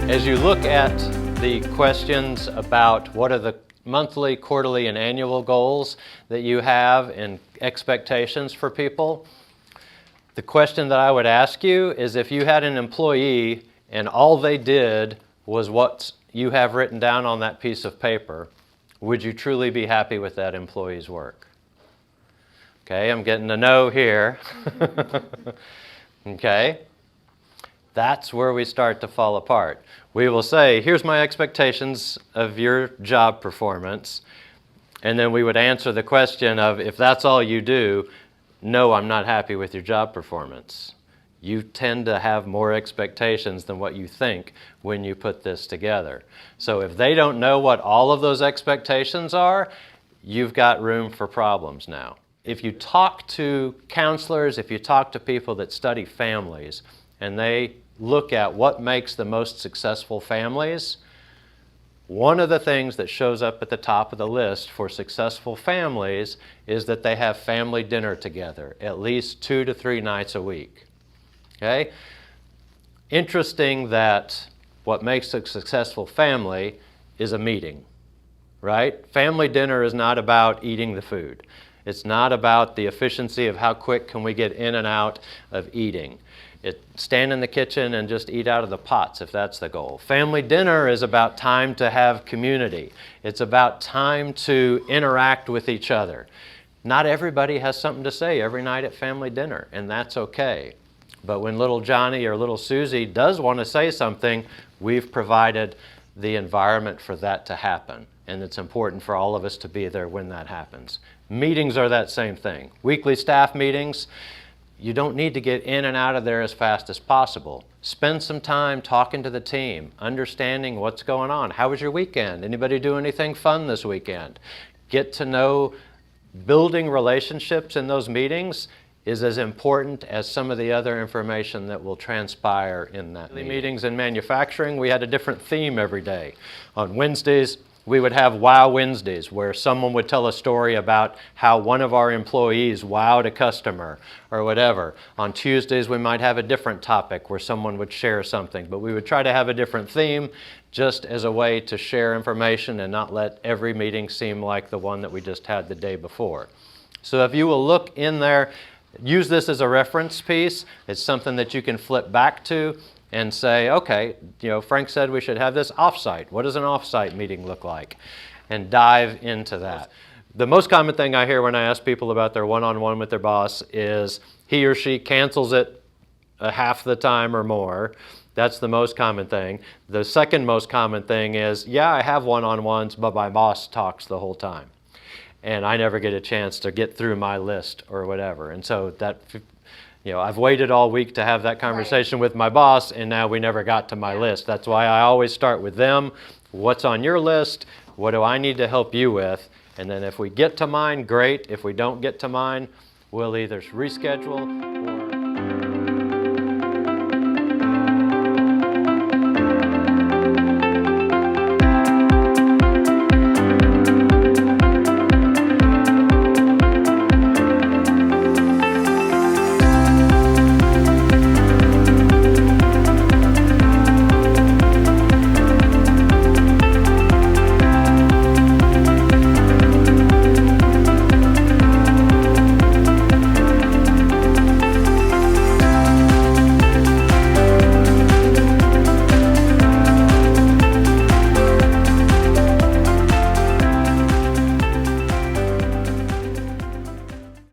As you look at the questions about what are the monthly, quarterly, and annual goals that you have and expectations for people, the question that I would ask you is, if you had an employee and all they did was what you have written down on that piece of paper, would you truly be happy with that employee's work? Okay, I'm getting a no here. Okay, that's where we start to fall apart. We will say, here's my expectations of your job performance, and then we would answer the question of, if that's all you do, no, I'm not happy with your job performance. You tend to have more expectations than what you think when you put this together. So if they don't know what all of those expectations are, you've got room for problems now. If you talk to counselors, if you talk to people that study families, and they look at what makes the most successful families, one of the things that shows up at the top of the list for successful families is that they have family dinner together at least 2 to 3 nights a week. Okay? Interesting that what makes a successful family is a meeting, right? Family dinner is not about eating the food. It's not about the efficiency of how quick can we get in and out of eating. Stand in the kitchen and just eat out of the pots if that's the goal. Family dinner is about time to have community. It's about time to interact with each other. Not everybody has something to say every night at family dinner, and that's okay. But when little Johnny or little Susie does want to say something, we've provided the environment for that to happen. And it's important for all of us to be there when that happens. Meetings are that same thing. Weekly staff meetings, you don't need to get in and out of there as fast as possible. Spend some time talking to the team, understanding what's going on. How was your weekend? Anybody do anything fun this weekend? Get to know. Building relationships in those meetings is as important as some of the other information that will transpire in that meeting. Meetings in manufacturing, we had a different theme every day. On Wednesdays, we would have Wow Wednesdays, where someone would tell a story about how one of our employees wowed a customer or whatever. On Tuesdays, we might have a different topic where someone would share something, but we would try to have a different theme just as a way to share information and not let every meeting seem like the one that we just had the day before. So if you will look in there, use this as a reference piece. It's something that you can flip back to and say, okay, Frank said we should have this offsite. What does an offsite meeting look like? And dive into that. The most common thing I hear when I ask people about their one-on-one with their boss is he or she cancels it half the time or more. That's the most common thing. The second most common thing is, yeah, I have one-on-ones, but my boss talks the whole time. And I never get a chance to get through my list or whatever. And so that, I've waited all week to have that conversation with my boss, and now we never got to my list. That's why I always start with them. What's on your list? What do I need to help you with? And then if we get to mine, great. If we don't get to mine, we'll either reschedule or